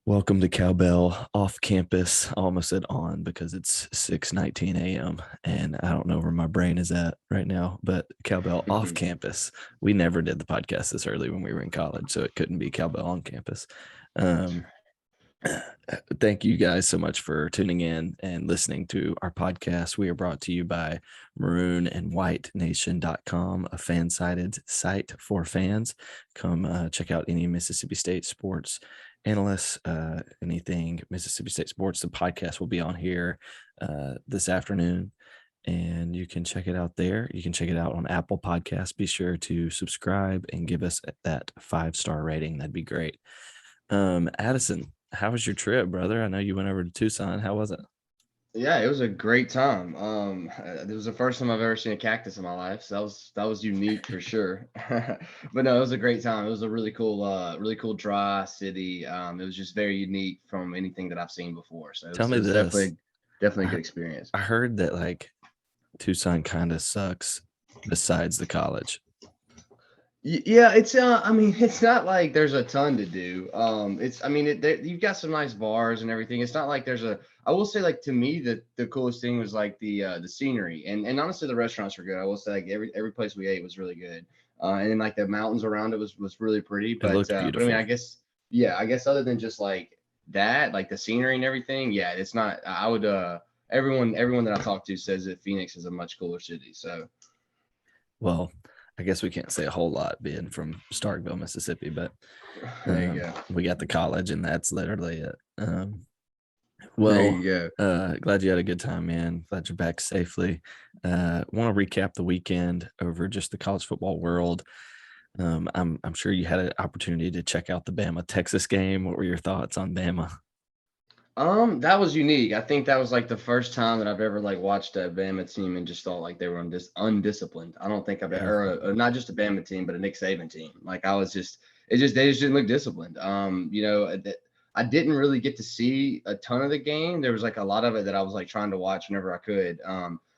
Welcome to Cowbell off campus. I almost said on because it's 6:19 a.m. and I don't know where my brain is at right now, but Cowbell off campus. We never did the podcast this early when we were in college, so it couldn't be Cowbell on campus. Um, Thank you guys so much for tuning in and listening to our podcast. We are brought to you by maroonandwhitenation.com, a fan-sided site for fans. Come check out any Mississippi State sports analysts, anything Mississippi State sports. The podcast will be on here this afternoon, and you can check it out there. You can check it out on Apple Podcasts. Be sure to subscribe and give us that 5-star rating. That'd be great. Addison, how was your trip, brother? I know you went over to Tucson. How was it? Yeah, it was a great time. It was the first time I've ever seen a cactus in my life, so that was unique for sure. But no, it was a great time. It was a really cool dry city. It was just very unique from anything that I've seen before. So Tell it me was this. definitely a I, good experience. I heard that like Tucson kind of sucks besides the college. Yeah, I mean, it's not like there's a ton to do. You've got some nice bars and everything. It's not like there's a. I will say, like to me, the coolest thing was like the scenery, and honestly, the restaurants were good. I will say, like every place we ate was really good, and then like the mountains around it was really pretty. It looked But I mean, beautiful. I guess other than just like that, like the scenery and everything, yeah, it's not. I would everyone that I talked to says that Phoenix is a much cooler city. So Well, I guess we can't say a whole lot being from Starkville, Mississippi, but there you go. we got the college, and that's literally it. There Well, you go. glad you had a good time, man. Glad you're back safely. Want to recap the weekend over just the college football world. I'm sure you had an opportunity to check out the Bama Texas game. What were your thoughts on Bama? That was unique. I think that was like the first time that I've ever like watched a Bama team and just thought like they were undisciplined. I don't think I've Yeah. ever, or not just a Bama team, but a Nick Saban team. Like I was just, they just didn't look disciplined. I didn't really get to see a ton of the game. There was like a lot of it that I was like trying to watch whenever I could.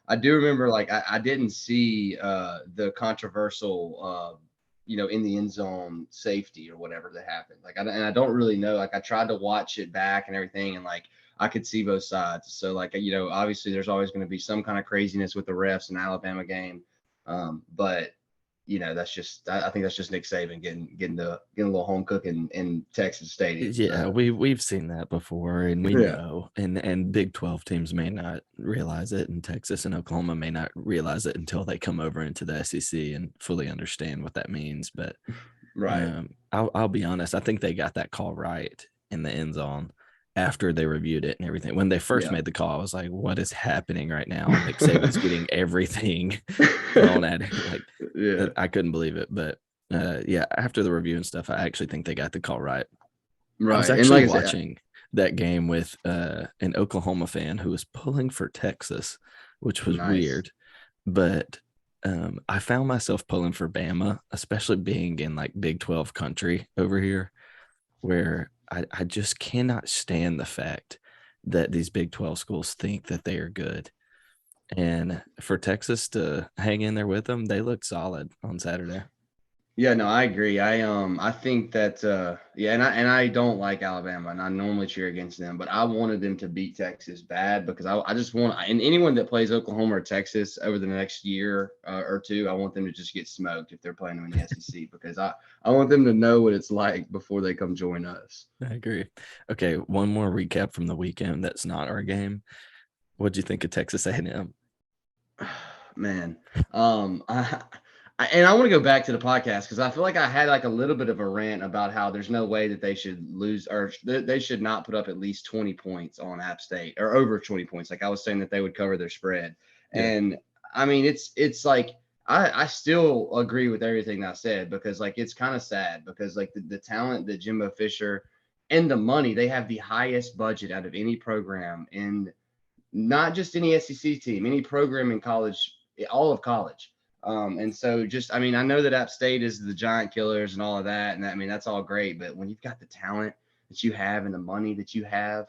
I do remember like I didn't see the controversial in the end zone safety or whatever that happened. And I don't really know. Like I tried to watch it back and everything, and like I could see both sides. So like obviously there's always going to be some kind of craziness with the refs in the Alabama game, but that's just I think that's just Nick Saban getting a little home cooking in Texas Stadium. Yeah, So we've seen that before, and we yeah, know, and Big 12 teams may not realize it, and Texas and Oklahoma may not realize it until they come over into the SEC and fully understand what that means. But right. I'll be honest, I think they got that call right in the end zone after they reviewed it and everything. When they first Yeah. made the call, I was like, "What is happening right now?" Nick Saban's getting everything thrown at him. Like Yeah. I couldn't believe it, but yeah, after the review and stuff, I actually think they got the call right. I was Right. And actually like I said, watching that game with an Oklahoma fan who was pulling for Texas, which was nice. weird. But I found myself pulling for Bama, especially being in like Big 12 country over here, where I just cannot stand the fact that these Big 12 schools think that they are good. And for Texas to hang in there with them, they looked solid on Saturday. Yeah, no, I agree. I think that and I don't like Alabama, and I normally cheer against them, but I wanted them to beat Texas bad because I just want, and anyone that plays Oklahoma or Texas over the next year or two, I want them to just get smoked if they're playing them in the SEC because I want them to know what it's like before they come join us. I agree. Okay, one more recap from the weekend that's not our game. What'd you think of Texas A&M? Man, and I want to go back to the podcast because I feel like I had like a little bit of a rant about how there's no way that they should lose or they should not put up at least 20 points on App State or over 20 points. Like I was saying that they would cover their spread. Yeah. And I mean, it's like I still agree with everything I said because like it's kind of sad because like the talent that Jimbo Fisher and the money, they have the highest budget out of any program in not just any SEC team, any program in college, all of college. And so just, I mean, I know that App State is the giant killers and all of that. And I mean, that's all great. But when you've got the talent that you have and the money that you have,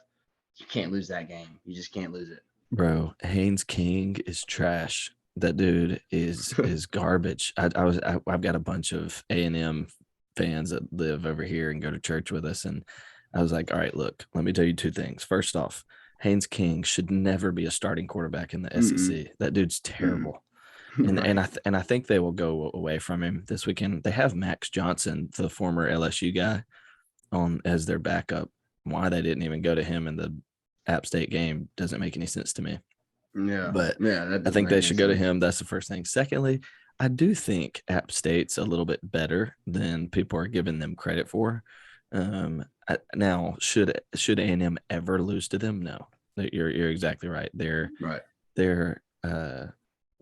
you can't lose that game. You just can't lose it. Bro, Haynes King is trash. That dude is garbage. I've got a bunch of A&M fans that live over here and go to church with us, and I was like, all right, look, let me tell you two things. First off, Haynes King should never be a starting quarterback in the Mm-mm, SEC. That dude's mm-mm. terrible. And I think they will go away from him this weekend. They have Max Johnson, the former LSU guy, on as their backup. Why they didn't even go to him in the App State game doesn't make any sense to me. Yeah, But yeah, that I doesn't think make they any should go to sense. him. That's the first thing. Secondly, I do think App State's a little bit better than people are giving them credit for. Now, should A&M ever lose to them? No, you're exactly right. Right. Their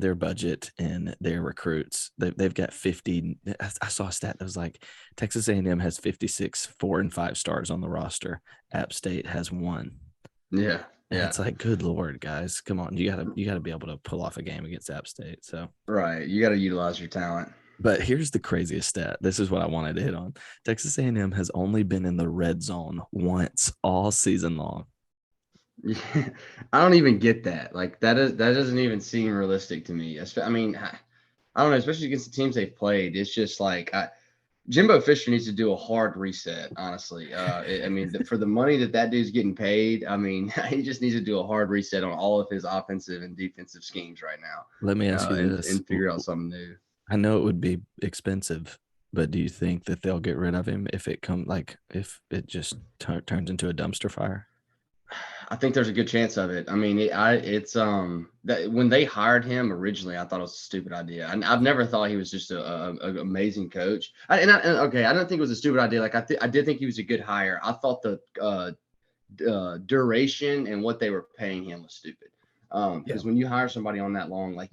their budget and their recruits, they've got 50. I saw a stat that was like Texas A&M has 56 4 and 5 stars on the roster. App State has one. Yeah, And yeah. it's like, good Lord, guys, come on. You gotta be able to pull off a game against App State. So, Right. You got to utilize your talent. but here's the craziest stat. This is what I wanted to hit on. Texas A&M has only been in the red zone once all season long. Yeah, I don't even get that. Like that doesn't even seem realistic to me. I mean, I don't know, especially against the teams they've played. It's just like Jimbo Fisher needs to do a hard reset, honestly. I mean, for the money that dude's getting paid, I mean, he just needs to do a hard reset on all of his offensive and defensive schemes right now, Let me ask you and this. figure out something new. I know it would be expensive, but do you think that they'll get rid of him if it just turns into a dumpster fire? I think there's a good chance of it. I mean, it's that when they hired him originally, I thought it was a stupid idea. I've never thought he was just a amazing coach. Okay, I don't think it was a stupid idea. Like I did think he was a good hire. I thought the duration and what they were paying him was stupid. Yeah. Because when you hire somebody on that long, like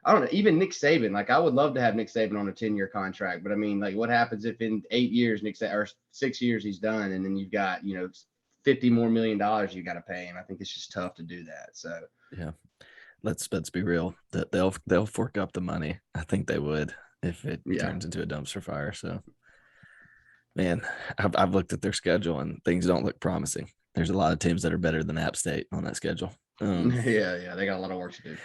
I don't know, even Nick Saban, like I would love to have Nick Saban on a 10-year contract, but I mean, like what happens if in 8 years, or 6 years he's done, and then you've got, $50 more million you got to pay him. I think it's just tough to do that. So Yeah. Let's be real. That they'll fork up the money. I think they would if it yeah, turns into a dumpster fire. So, man, I've looked at their schedule and things don't look promising. There's a lot of teams that are better than App State on that schedule. yeah, they got a lot of work to do.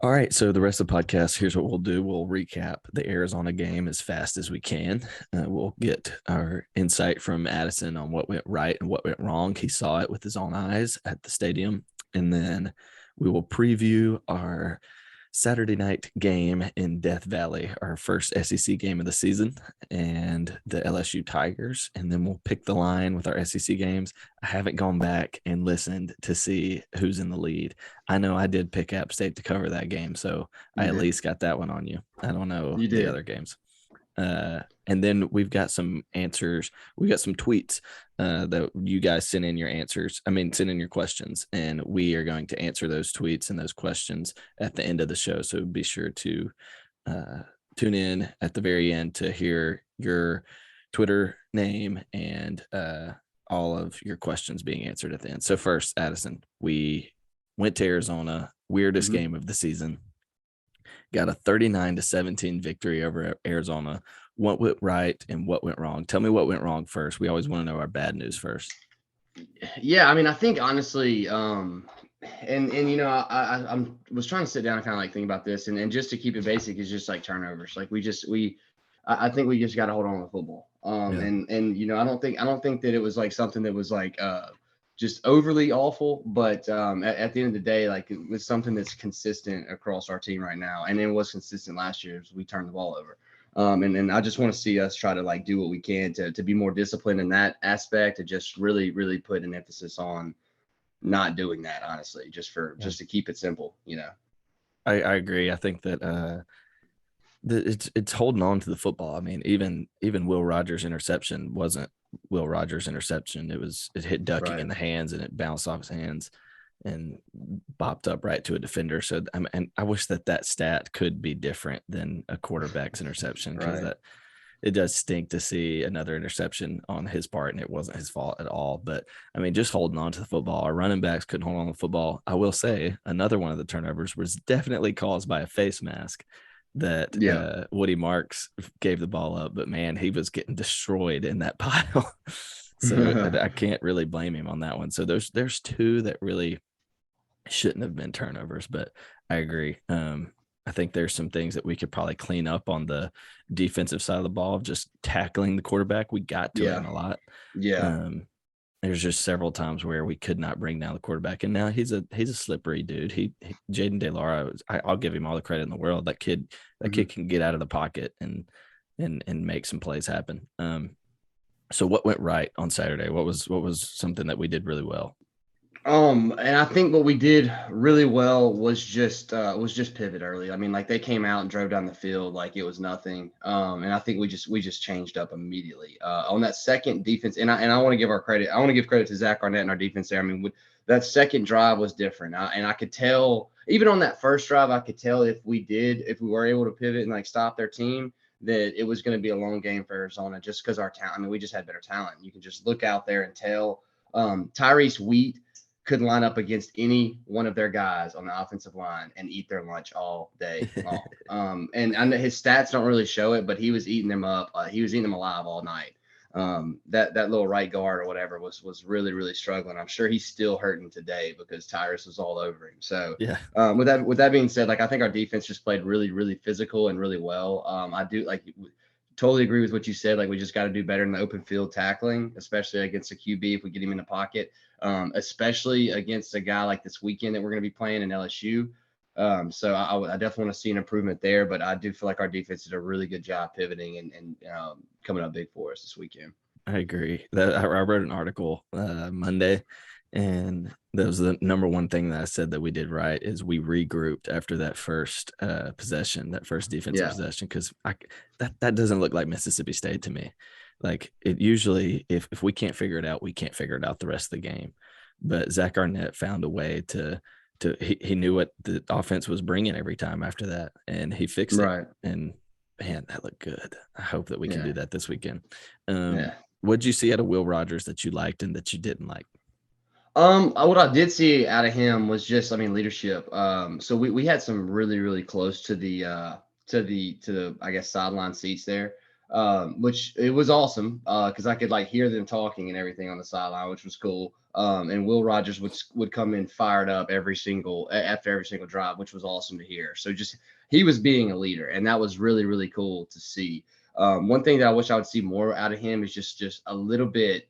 All right, so the rest of the podcast, here's what we'll do. We'll recap the Arizona game as fast as we can. We'll get our insight from Addison on what went right and what went wrong. He saw it with his own eyes at the stadium. And then we will preview our Saturday night game in Death Valley, our first SEC game of the season, and the LSU Tigers. And then we'll pick the line with our SEC games. I haven't gone back and listened to see who's in the lead. I know I did pick App State to cover that game, so I at least got that one on you. I don't know You the did. other games. And then we've got some answers. We got some tweets that you guys send in your answers. Send in your questions, and we are going to answer those tweets and those questions at the end of the show. So be sure to tune in at the very end to hear your Twitter name and all of your questions being answered at the end. So first, Addison, we went to Arizona, weirdest game of the season. Got a 39-17 victory over Arizona. What went right and what went wrong? Tell me what went wrong first. We always want to know our bad news first. Yeah, I mean, I think honestly, and I was trying to sit down and kind of like think about this, and just to keep it basic is just like turnovers. Like I think we just got to hold on to football. Yeah. And I don't think that it was like something that was like just overly awful, but at the end of the day, like it was something that's consistent across our team right now, and it was consistent last year as we turned the ball over. And I just want to see us try to like do what we can to be more disciplined in that aspect, to just really, really put an emphasis on not doing that, honestly, just to keep it simple, I agree. I think that it's holding on to the football. I mean, even Will Rogers' interception wasn't Will Rogers' interception. It hit Ducky Right. in the hands and it bounced off his hands and bopped up right to a defender. So and I wish that stat could be different than a quarterback's interception, because Right. it does stink to see another interception on his part, and it wasn't his fault at all. But I mean, just holding on to the football. Our running backs couldn't hold on to the football. I will say another one of the turnovers was definitely caused by a face mask that Yeah. Woody Marks gave the ball up, but man, he was getting destroyed in that pile. So I can't really blame him on that one. So there's two that really shouldn't have been turnovers, but I agree. I think there's some things that we could probably clean up on the defensive side of the ball, just tackling the quarterback. We got to him a lot. Yeah. there's just several times where we could not bring down the quarterback, and now he's a slippery dude. Jaden DeLaura, I'll give him all the credit in the world. That kid can get out of the pocket and make some plays happen. So what went right on Saturday? What was something that we did really well? And I think what we did really well was just pivot early. I mean, like they came out and drove down the field like it was nothing. And I think we just changed up immediately. On that second defense, and I want to give credit. I want to give credit to Zach Arnett and our defense there. I mean, that second drive was different. And I could tell, even on that first drive, I could tell if we were able to pivot and like stop their team, that it was going to be a long game for Arizona just because our talent. I mean, we just had better talent. You can just look out there and tell. Tyrese Wheat could line up against any one of their guys on the offensive line and eat their lunch all day long. And I know his stats don't really show it, but he was eating them up. He was eating them alive all night. That little right guard or whatever was really, really struggling. I'm sure he's still hurting today because Tyrus was all over him. So Yeah. With that being said, like I think our defense just played really, really physical and really well. I do totally agree with what you said. Like we just got to do better in the open field tackling, especially against a QB if we get him in the pocket. Especially against a guy like this weekend that we're going to be playing in LSU. So I definitely want to see an improvement there, but I do feel like our defense did a really good job pivoting and coming up big for us this weekend. I agree. I wrote an article Monday, and that was the number one thing that I said that we did right is we regrouped after that first possession, that first defensive possession, because that doesn't look like Mississippi State to me. Like it usually, if we can't figure it out, we can't figure it out the rest of the game. But Zach Arnett found a way he knew what the offense was bringing every time after that, and he fixed it. And man, that looked good. I hope that we can do that this weekend. What did you see out of Will Rogers that you liked and that you didn't like? What I did see out of him was just, leadership. So we had some really, really close to the I guess sideline seats there, which it was awesome because I could like hear them talking and everything on the sideline, which was cool. And Will Rogers would come in fired up after every single drive, which was awesome to hear. So just he was being a leader, and that was really, really cool to see. One thing that I wish I would see more out of him is just a little bit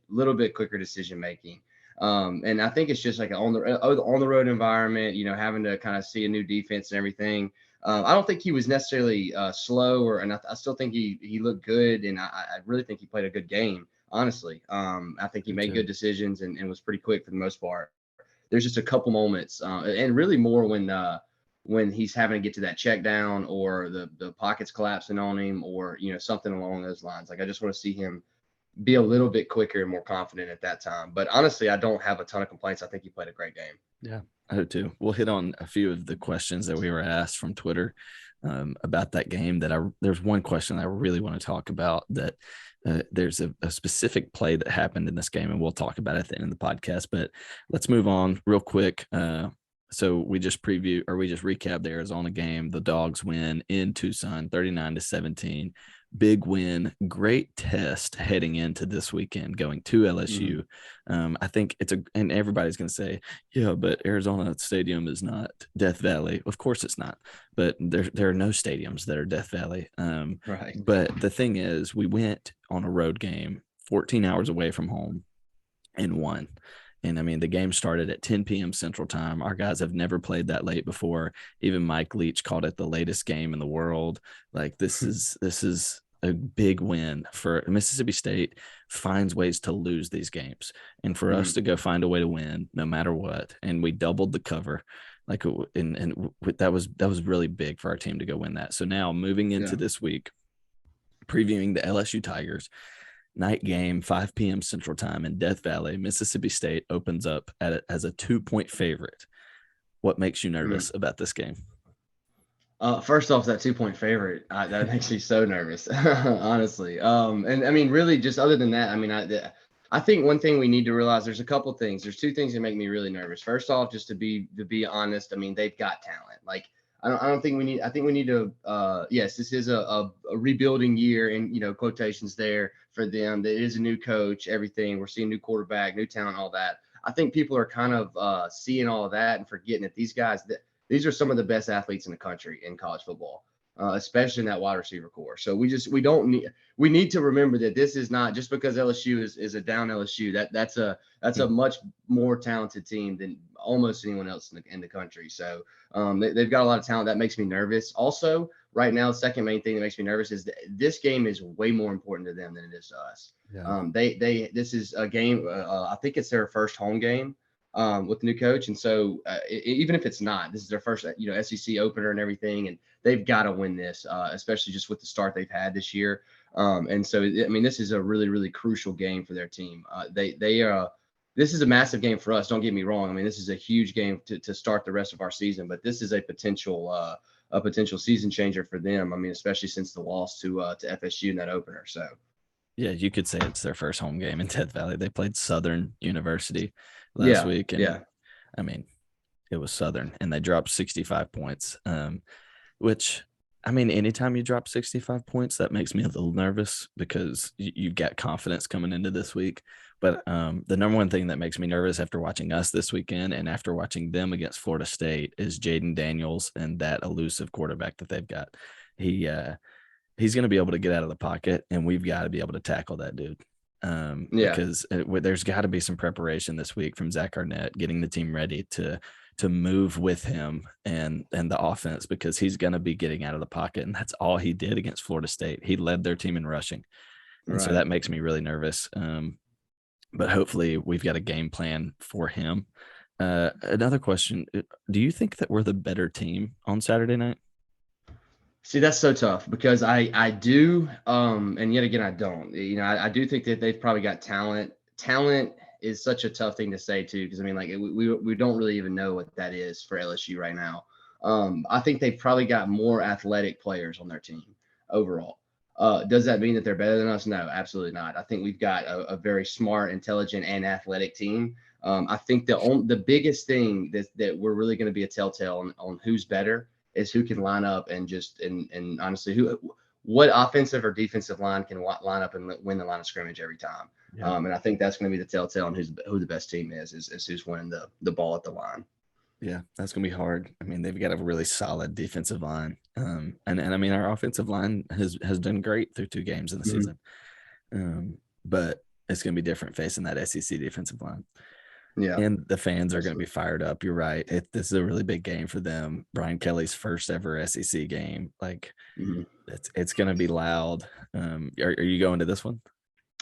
quicker decision making. And I think it's just like on the road environment, having to kind of see a new defense and everything. I don't think he was necessarily slow, and I still think he looked good, and I really think he played a good game. Honestly, I think he made good decisions and was pretty quick for the most part. There's just a couple moments, and really more when he's having to get to that check down or the pockets collapsing on him or something along those lines. Like I just want to see him be a little bit quicker and more confident at that time. But honestly, I don't have a ton of complaints. I think he played a great game. Yeah, I do too. We'll hit on a few of the questions that we were asked from Twitter about that game. There's one question I really want to talk about that there's a specific play that happened in this game, and we'll talk about it at the end of the podcast. But let's move on real quick. So we just recapped the Arizona game. The Dogs win in Tucson, 39-17. Big win, great test heading into this weekend, going to LSU. I think and everybody's going to say, yeah, but Arizona Stadium is not Death Valley. Of course it's not, but there are no stadiums that are Death Valley. Right. But the thing is, we went on a road game 14 hours away from home and won. And I mean, the game started at 10 p.m. Central Time. Our guys have never played that late before. Even Mike Leach called it the latest game in the world. Like this is a big win for Mississippi State. Finds ways to lose these games, and for us to go find a way to win no matter what. And we doubled the cover. Like, and that was really big for our team to go win that. So now moving into this week, previewing the LSU Tigers. Night game, 5 p.m. Central Time in Death Valley. Mississippi State opens up as a 2-point favorite. What makes you nervous about this game? First off, that 2-point favorite, that makes me so nervous, honestly. And I mean, really, just other than that, I mean, I think one thing we need to realize, there's a couple things. There's two things that make me really nervous. First off, just to be honest, I mean, they've got talent. Like, I don't think we need. I think we need to. Yes, this is a rebuilding year, and quotations there for them. It is a new coach, everything. We're seeing new quarterback, new talent, all that. I think people are kind of seeing all of that and forgetting that these guys, these are some of the best athletes in the country in college football. especially in that wide receiver core. So we need to remember that this is not just because LSU is a down LSU. That's a much more talented team than almost anyone else in the country. So they've got a lot of talent. That makes me nervous. Also, right now, the second main thing that makes me nervous is that this game is way more important to them than it is to us. Yeah. This is a game. I think it's their first home game with the new coach, and so even if it's not, this is their first SEC opener and everything, and they've got to win this, especially just with the start they've had this year. And so I mean, this is a really, really crucial game for their team. This is a massive game for us. Don't get me wrong. I mean, this is a huge game to start the rest of our season, but this is a potential season changer for them. I mean, especially since the loss to FSU in that opener. So. Yeah, you could say it's their first home game in Death Valley. They played Southern University last week, and I mean, it was Southern, and they dropped 65 points. Which, I mean, anytime you drop 65 points, that makes me a little nervous because you've got confidence coming into this week. But the number one thing that makes me nervous after watching us this weekend and after watching them against Florida State is Jaden Daniels and that elusive quarterback that they've got. He's going to be able to get out of the pocket, and we've got to be able to tackle that dude. Because there's got to be some preparation this week from Zach Arnett, getting the team ready to move with him and the offense, because he's going to be getting out of the pocket. And that's all he did against Florida State. He led their team in rushing. And so that makes me really nervous. But hopefully we've got a game plan for him. Another question, do you think that we're the better team on Saturday night? See, that's so tough because I do, and yet again I don't. I do think that they've probably got talent. Talent is such a tough thing to say too, because I mean, like we don't really even know what that is for LSU right now. I think they've probably got more athletic players on their team overall. Does that mean that they're better than us? No, absolutely not. I think we've got a very smart, intelligent, and athletic team. I think the biggest thing that we're really going to be a telltale on who's better is who can line up and honestly what offensive or defensive line can line up and win the line of scrimmage every time. Yeah. And I think that's going to be the telltale on who the best team is who's winning the ball at the line. Yeah, that's going to be hard. I mean, they've got a really solid defensive line. And I mean, our offensive line has done great through 2 games in the season. But it's going to be different facing that SEC defensive line. Yeah. And the fans are going to be fired up. You're right. This is a really big game for them. Brian Kelly's first ever SEC game. Like, it's going to be loud. Are you going to this one?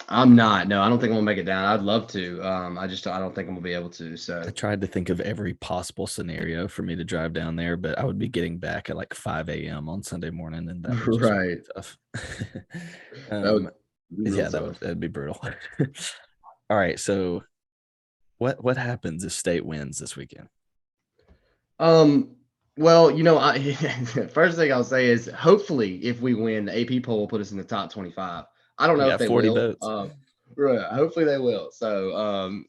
I'm not. No, I don't think I'm gonna make it down. I'd love to. I don't think I'm gonna be able to. So I tried to think of every possible scenario for me to drive down there, but I would be getting back at like 5 a.m. on Sunday morning, and that would just be tough. That'd be brutal. All right, so what happens if State wins this weekend? Well, first thing I'll say is hopefully if we win, the AP poll will put us in the top 25. I don't know if they 40 will. Votes. Hopefully they will. So,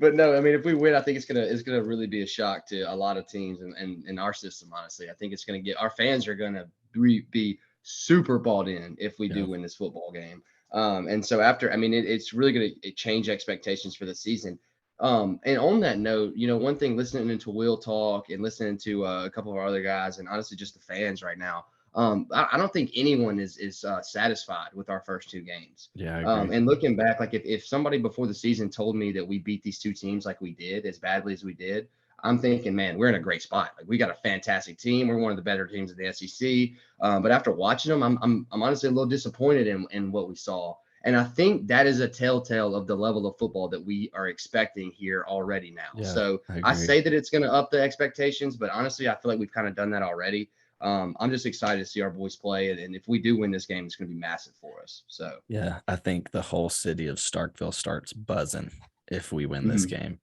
but no, I mean, if we win, I think it's gonna really be a shock to a lot of teams and in our system. Honestly, I think it's gonna get our fans are gonna be super bought in if we do win this football game. And so it's really gonna change expectations for the season. And on that note, one thing, listening to Will talk and listening to a couple of our other guys, and honestly, just the fans right now. I don't think anyone is satisfied with our first 2 games. Yeah. I agree. And looking back, like if somebody before the season told me that we beat these 2 teams like we did, as badly as we did, I'm thinking, man, we're in a great spot. Like we got a fantastic team. We're one of the better teams in the SEC. But after watching them, I'm honestly a little disappointed in what we saw. And I think that is a telltale of the level of football that we are expecting here already now. Yeah, so I say that it's going to up the expectations, but honestly, I feel like we've kind of done that already. I'm just excited to see our boys play, and if we do win this game, it's going to be massive for us. So yeah, I think the whole city of Starkville starts buzzing if we win this game,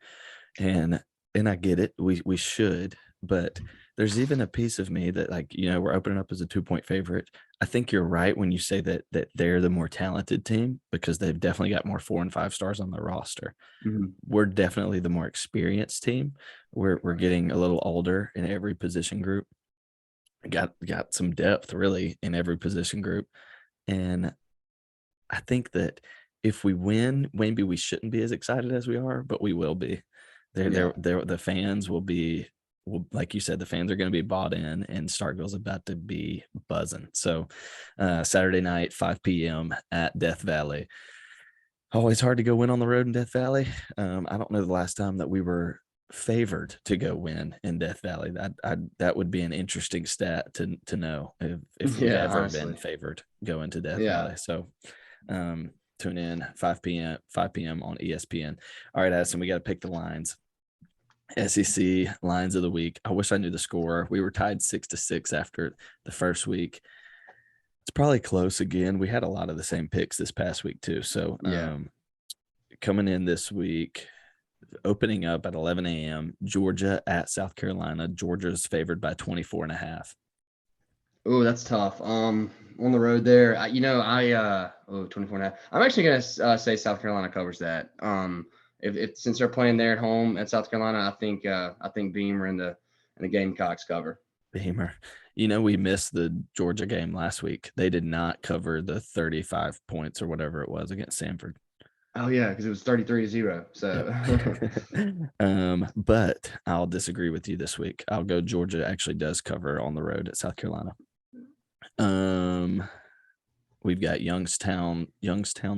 and I get it, we should, but there's even a piece of me that we're opening up as a 2-point favorite. I think you're right when you say that they're the more talented team because they've definitely got more 4 and 5 stars on their roster. We're definitely the more experienced team. We're getting a little older in every position group. Got some depth really in every position group. And I think that if we win, maybe we shouldn't be as excited as we are, but we will be. The fans will be well, like you said, the fans are going to be bought in, and Starkville's about to be buzzing. So Saturday night, 5 p.m. at Death Valley. Always hard to go win on the road in Death Valley. I don't know the last time that we were favored to go win in Death Valley. That would be an interesting stat to know if we've ever been favored going to Death Valley. So tune in 5 p.m. on ESPN. All right, Addison, we got to pick the lines. SEC lines of the week. I wish I knew the score. We were tied 6-6 after the first week. It's probably close again. We had a lot of the same picks this past week too. So coming in this week, opening up at 11 a.m., Georgia at South Carolina. Georgia's favored by 24.5. Oh, that's tough. On the road there, 24.5. I'm actually going to say South Carolina covers that. If since they're playing there at home at South Carolina, I think Beamer and the Gamecocks cover. Beamer. We missed the Georgia game last week. They did not cover the 35 points or whatever it was against Samford. Oh yeah, because it was 33-0. So, but I'll disagree with you this week. I'll go Georgia actually does cover on the road at South Carolina. We've got Youngstown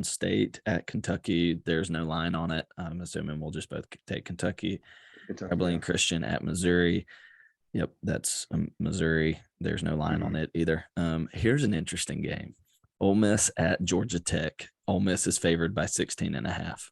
State at Kentucky. There's no line on it. I'm assuming we'll just both take Kentucky. Abilene Christian at Missouri. Yep, that's Missouri. There's no line on it either. Here's an interesting game. Ole Miss at Georgia Tech. Ole Miss is favored by 16.5.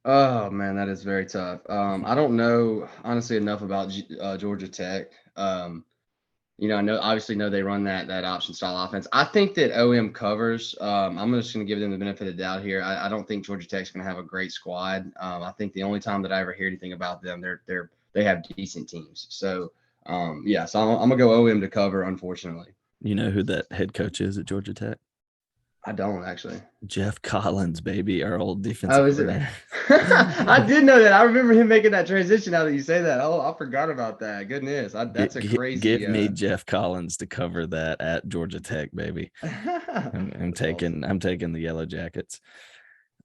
Oh man, that is very tough. I don't know honestly enough about Georgia Tech. Obviously know they run that option style offense. I think that OM covers. I'm just going to give them the benefit of the doubt here. I don't think Georgia Tech's going to have a great squad. I think the only time that I ever hear anything about them, they have decent teams. So so I'm gonna go OM to cover. Unfortunately, you know who that head coach is at Georgia Tech? I don't actually. Jeff Collins, baby, our old defensive coordinator. I did know that. I remember him making that transition. Now that you say that, I forgot about that. Goodness, that's a crazy. Give me Jeff Collins to cover that at Georgia Tech, baby. I'm taking the Yellow Jackets.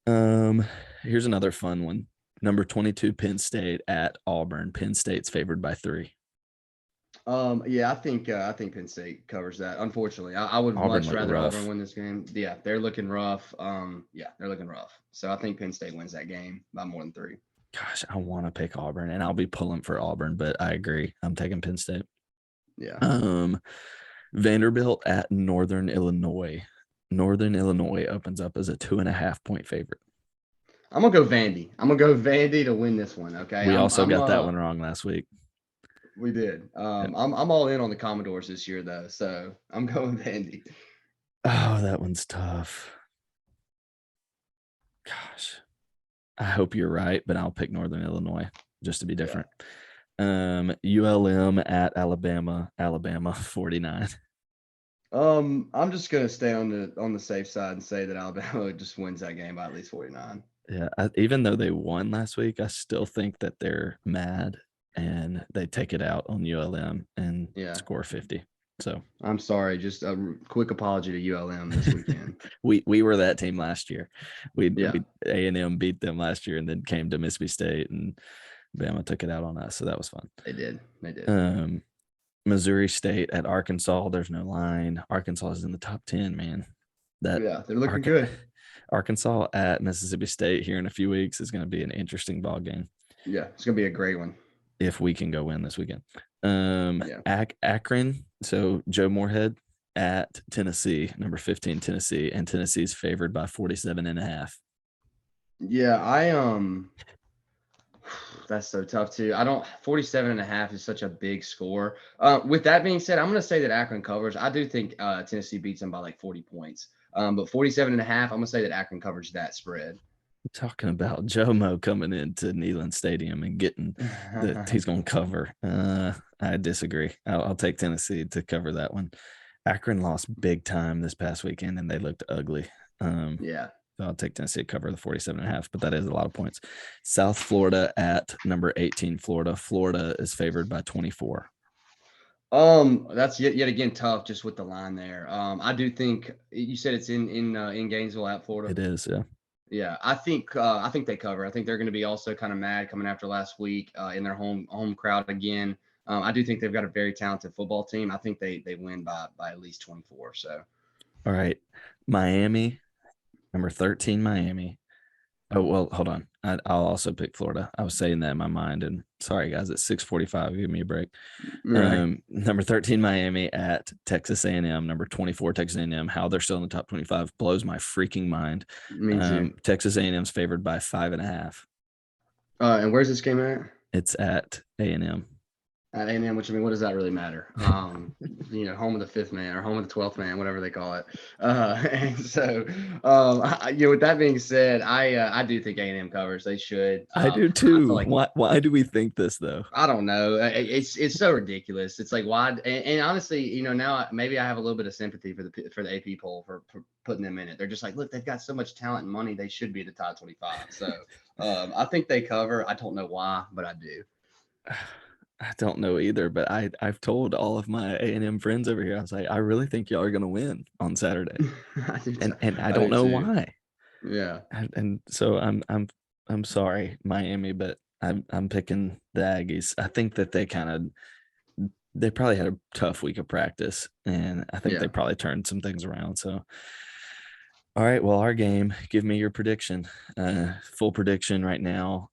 Here's another fun one. Number 22, Penn State at Auburn. Penn State's favored by 3. I think Penn State covers that. Unfortunately, I would much rather Auburn win this game. Yeah, they're looking rough. They're looking rough. So I think Penn State wins that game by more than 3. Gosh, I want to pick Auburn, and I'll be pulling for Auburn, but I agree. I'm taking Penn State. Yeah. Vanderbilt at Northern Illinois. Northern Illinois opens up as a 2.5-point favorite. I'm gonna go Vandy. I'm gonna go Vandy to win this one. Okay. We also got that one wrong last week. We did. I'm all in on the Commodores this year though, so I'm going Vandy. Oh, that one's tough. Gosh, I hope you're right, but I'll pick Northern Illinois just to be different. ULM at Alabama. Alabama 49. I'm just gonna stay on the safe side and say that Alabama just wins that game by at least 49. Yeah, even though they won last week, I still think that they're mad and they take it out on ULM and score 50. So I'm sorry, just a quick apology to ULM this weekend. we were that team last year. We A&M beat them last year and then came to Mississippi State and Bama took it out on us. So that was fun. They did. Missouri State at Arkansas. There's no line. Arkansas is in the top 10, man. They're looking good. Arkansas at Mississippi State here in a few weeks is going to be an interesting ball game. Yeah, it's going to be a great one. If we can go win this weekend. Akron. So Joe Moorhead at Tennessee, number 15, Tennessee, and Tennessee's favored by 47.5. Yeah, that's so tough too. 47.5 is such a big score. With that being said, I'm going to say that Akron covers. I do think Tennessee beats them by like 40 points. But 47.5, I'm going to say that Akron covers that spread. Talking about Jomo coming into Neyland Stadium and getting that he's going to cover. I disagree. I'll take Tennessee to cover that one. Akron lost big time this past weekend and they looked ugly. So I'll take Tennessee to cover the 47.5, but that is a lot of points. South Florida at number 18, Florida. Florida is favored by 24. That's yet again tough just with the line there. I do think you said it's in Gainesville at Florida. It is, yeah. Yeah, I think they cover. I think they're going to be also kind of mad coming after last week in their home crowd again. I do think they've got a very talented football team. I think they win by at least 24. So All right. Miami, number 13, Miami. Oh, well, hold on. I'll also pick Florida. I was saying that in my mind. And sorry, guys, it's 6:45. Give me a break. right, Number 13, Miami at Texas A&M. Number 24, Texas A&M. How they're still in the top 25 blows my freaking mind. me too. Texas A&M's favored by 5.5. And where's this game at? It's at A&M. At A&M, which I mean, what does that really matter? Home of the fifth man or home of the 12th man, whatever they call it. And so, with that being said, I do think A&M covers. They should. I do I feel too. like Why do we think this though? I don't know. It's so ridiculous. It's like why? And honestly, now maybe I have a little bit of sympathy for the AP poll for putting them in it. They're just like, look, they've got so much talent and money. They should be the top 25. So I think they cover. I don't know why, but I do. I don't know either, but I've told all of my A&M friends over here. I was like, I really think y'all are going to win on Saturday, and I don't do know too. why. Yeah. And so I'm sorry, Miami, but I'm picking the Aggies. I think that they probably had a tough week of practice, and I think they Yeah. probably turned some things around. So, all right, well, our game. Give me your prediction. Full prediction right now.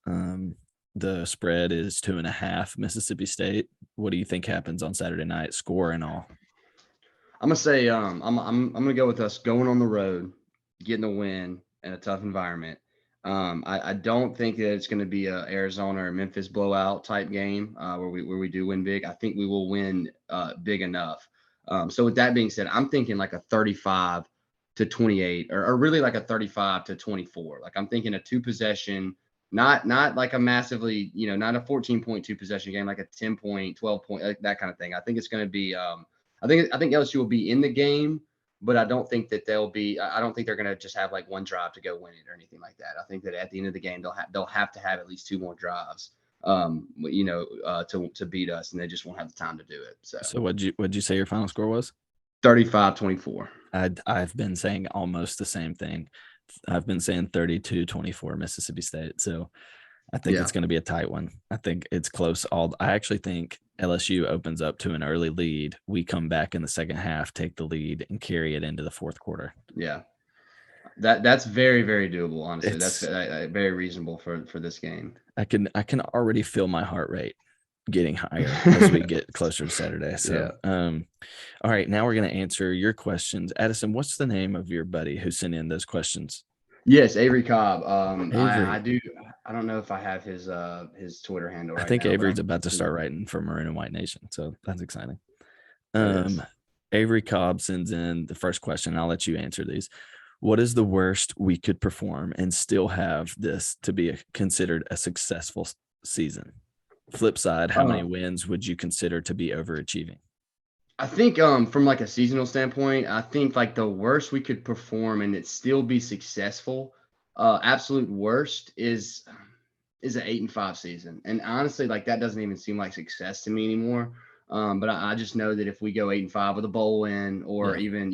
The spread is 2.5 Mississippi State. What do you think happens on Saturday night, score and all? I'm gonna say I'm gonna go with us going on the road, getting a win in a tough environment. I don't think that it's going to be a Arizona or Memphis blowout type game where we do win big. I think we will win big enough. So with that being said, I'm thinking like a 35-28, or really like a 35-24. Like I'm thinking a two possession, not like a massively, not a 14.2 possession game, like a 10 point, 12 point, like that kind of thing. I think it's going to be. I think LSU will be in the game, but I don't think that I don't think they're going to just have like one drive to go win it or anything like that. I think that at the end of the game, they'll have to have at least two more drives, to beat us, and they just won't have the time to do it. So So what'd you say your final score was? 35-24. I've been saying almost the same thing. I've been saying 32-24 Mississippi State. So I think Yeah. it's going to be a tight one. I think it's close. I actually think LSU opens up to an early lead. We come back in the second half, take the lead, and carry it into the fourth quarter. Yeah. That's very, very doable. Honestly, that's It's very reasonable for this game. I can already feel my heart rate getting higher as we get closer to Saturday. So, all right, now we're going to answer your questions. Addison, what's the name of your buddy who sent in those questions? Yes, Avery Cobb. Avery. I do. I don't know if I have his Twitter handle right I think now. Avery's about to start writing for Maroon and White Nation, so that's exciting. It is. Avery Cobb sends in the first question. I'll let you answer these. What is the worst we could perform and still have this to be considered a successful season? Flip side, how many wins would you consider to be overachieving? I think from like a seasonal standpoint, I think like the worst we could perform and it still be successful, absolute worst is an 8-5 season. And honestly, like that doesn't even seem like success to me anymore. But I just know that if we go 8-5 with a bowl win, or even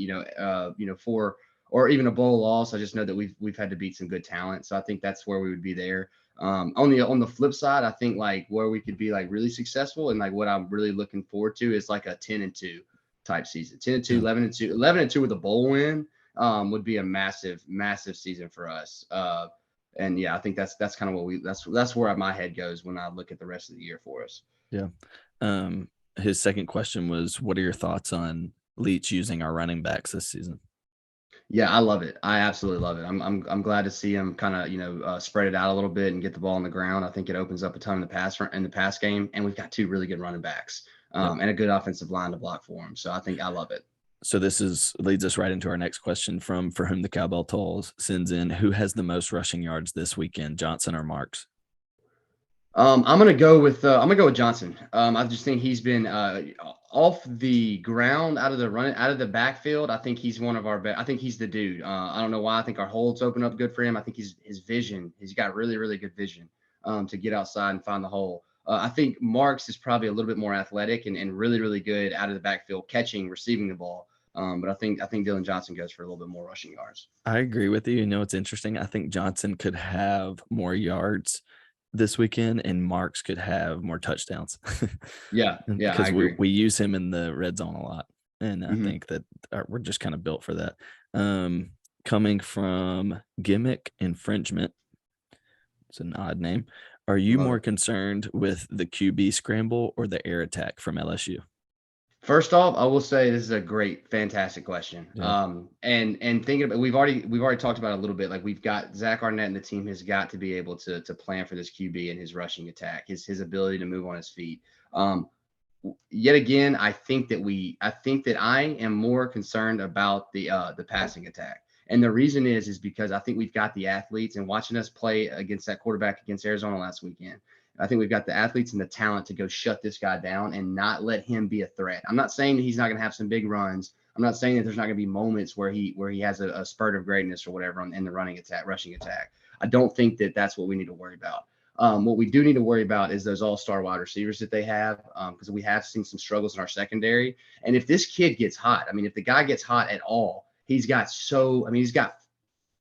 four, or even a bowl loss, I just know that we've had to beat some good talent. So I think that's where we would be there. On the flip side, I think like where we could be like really successful, and like what I'm really looking forward to is like a 10-2 type season. 10-2, 11-2, 11-2 with a bowl win would be a massive, massive season for us. And yeah, I think that's kind of what that's where my head goes when I look at the rest of the year for us. Yeah. His second question was, what are your thoughts on Leach using our running backs this season? Yeah, I love it. I absolutely love it. I'm glad to see him kind of spread it out a little bit and get the ball on the ground. I think it opens up a ton in the pass game, and we've got two really good running backs and a good offensive line to block for him. So I think I love it. So this leads us right into our next question from For Whom the Cowbell Tolls sends in, who has the most rushing yards this weekend, Johnson or Marks? I'm gonna go with Johnson. I just think he's been off the ground, out of the backfield. I think he's one of our best. I think he's the dude. I don't know why. I think our holds open up good for him. I think his vision. He's got really, really good vision to get outside and find the hole. I think Marks is probably a little bit more athletic and really, really good out of the backfield, catching, receiving the ball. But I think Dylan Johnson goes for a little bit more rushing yards. I agree with you. You know, it's interesting. I think Johnson could have more yards this weekend, and Marks could have more touchdowns. Yeah, And yeah, I because we agree. we use him in the red zone a lot, and I Hmm. think that we're just kind of built for that. Um, Coming from Gimmick Infringement, it's an odd name. Are you Love more it. concerned with the QB scramble or the air attack from LSU? First off, I will say this is a great, fantastic question. Yeah, And thinking about we've already talked about it a little bit. Like we've got Zach Arnett and the team has got to be able to plan for this QB and his rushing attack, his ability to move on his feet. Um, Yet again, I think that I am more concerned about the passing attack. And the reason is because I think we've got the athletes, and watching us play against that quarterback against Arizona last weekend, I think we've got the athletes and the talent to go shut this guy down and not let him be a threat. I'm not saying that he's not going to have some big runs. I'm not saying that there's not going to be moments where he has a spurt of greatness or whatever in the rushing attack. I don't think that that's what we need to worry about. What we do need to worry about is those all-star wide receivers that they have, because we have seen some struggles in our secondary. And if this kid gets hot, I mean, if the guy gets hot at all, he's got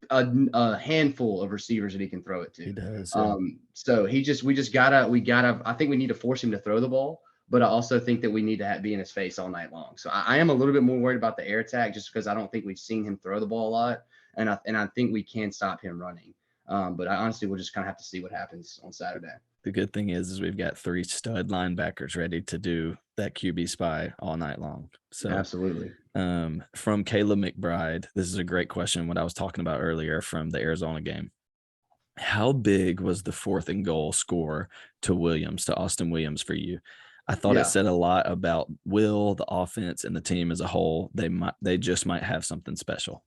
a handful of receivers that he can throw it he to. does. Yeah. So I think we need to force him to throw the ball, but I also think that we need to be in his face all night long. So I am a little bit more worried about the air attack just because I don't think we've seen him throw the ball a lot, and I think we can stop him running. But I honestly will just kind of have to see what happens on Saturday. The good thing is we've got 3 stud linebackers ready to do that QB spy all night long. So, Absolutely. from Caleb McBride, this is a great question. What I was talking about earlier from the Arizona game. How big was the 4th and goal score to Austin Williams for you? I thought it Yeah. said a lot about Will, the offense, and the team as a whole. They just might have something special.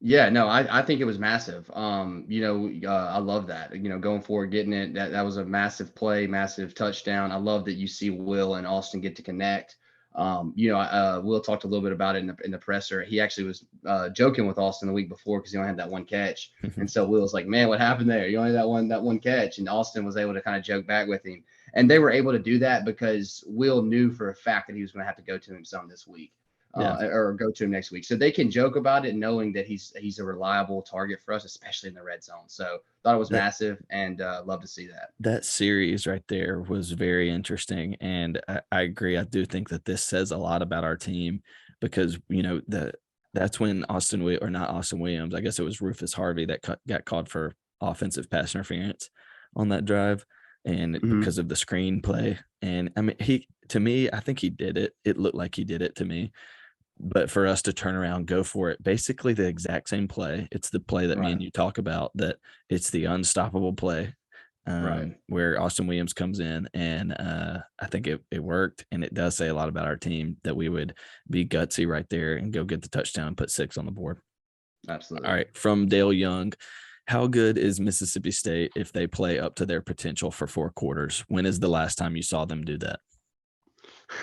Yeah, no, I think it was massive. I love that. Going forward, getting it, that was a massive play, massive touchdown. I love that you see Will and Austin get to connect. Will talked a little bit about it in the presser. He actually was joking with Austin the week before because he only had that one catch, and so Will was like, "Man, what happened there? You only had that one catch," and Austin was able to kind of joke back with him, and they were able to do that because Will knew for a fact that he was going to have to go to him some this week Yeah. or go to him next week. So they can joke about it knowing that he's a reliable target for us, especially in the red zone. So thought it was That massive and love to see that. that series right there was very interesting, and I agree. I do think that this says a lot about our team because, that's when not Austin Williams, I guess it was Rufus Harvey that got called for offensive pass interference on that drive, and Mhm. because of the screen play, and, I mean, he to me, I think he did it. It looked like he did it to me. But for us to turn around, go for it, basically the exact same play. It's the play that me Right. and you talk about, that it's the unstoppable play, Right. where Austin Williams comes in, and I think it worked, and it does say a lot about our team that we would be gutsy right there and go get the touchdown and put 6 on the board. All Absolutely. right, from Dale Young, how good is Mississippi State if they play up to their potential for 4 quarters? When is the last time you saw them do that?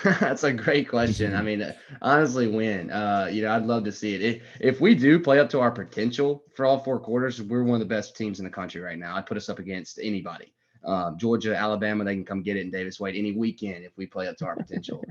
That's a great question. I mean, honestly, I'd love to see it. If we do play up to our potential for all 4 quarters, we're one of the best teams in the country right now. I'd put us up against anybody. Georgia, Alabama, they can come get it in Davis Wade any weekend if we play up to our potential.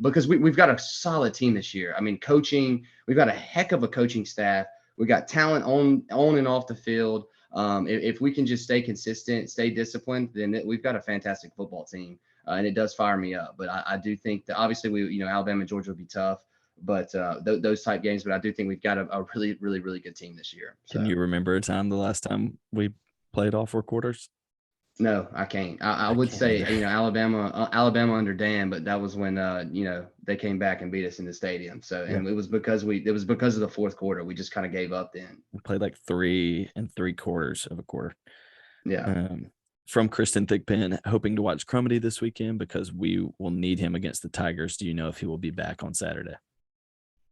Because we've got a solid team this year. I mean, coaching, we've got a heck of a coaching staff. We got talent on and off the field. If we can just stay consistent, stay disciplined, then we've got a fantastic football team. And it does fire me up. But I do think that obviously Alabama and Georgia would be tough, but those type games. But I do think we've got a really, really, really good team this year. Can So you remember a time the last time we played all 4 quarters? no, I can't. I I would can't say either. Alabama under Dan, but that was when they came back and beat us in the stadium. So Yeah. and it was because of the fourth quarter. We just kind of gave up then. We played like 3 3/4 of a quarter. Yeah. Um, from Kristen Thigpen, hoping to watch Crumedy this weekend because we will need him against the Tigers. Do you know if he will be back on Saturday?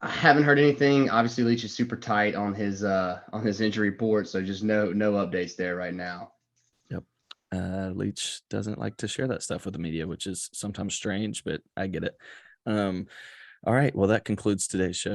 I haven't heard anything. Obviously, Leach is super tight on his injury report, so just no updates there right now. Yep. Leach doesn't like to share that stuff with the media, which is sometimes strange, but I get it. All right. Well, that concludes today's show.